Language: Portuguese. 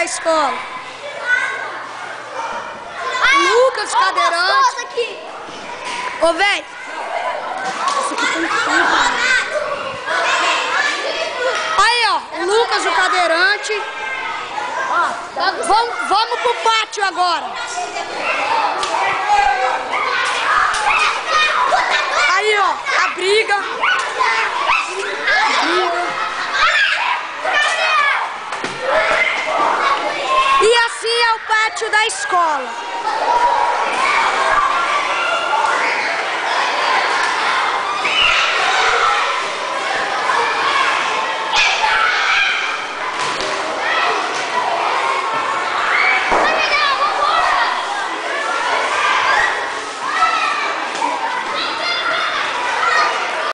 escola. Lucas, cadeirante. Ô, velho. Esse aqui tem tudo. Aí, ó. O Lucas, o cadeirante. Vamos pro pátio agora. Aí, ó. A briga. E assim é o pátio da escola.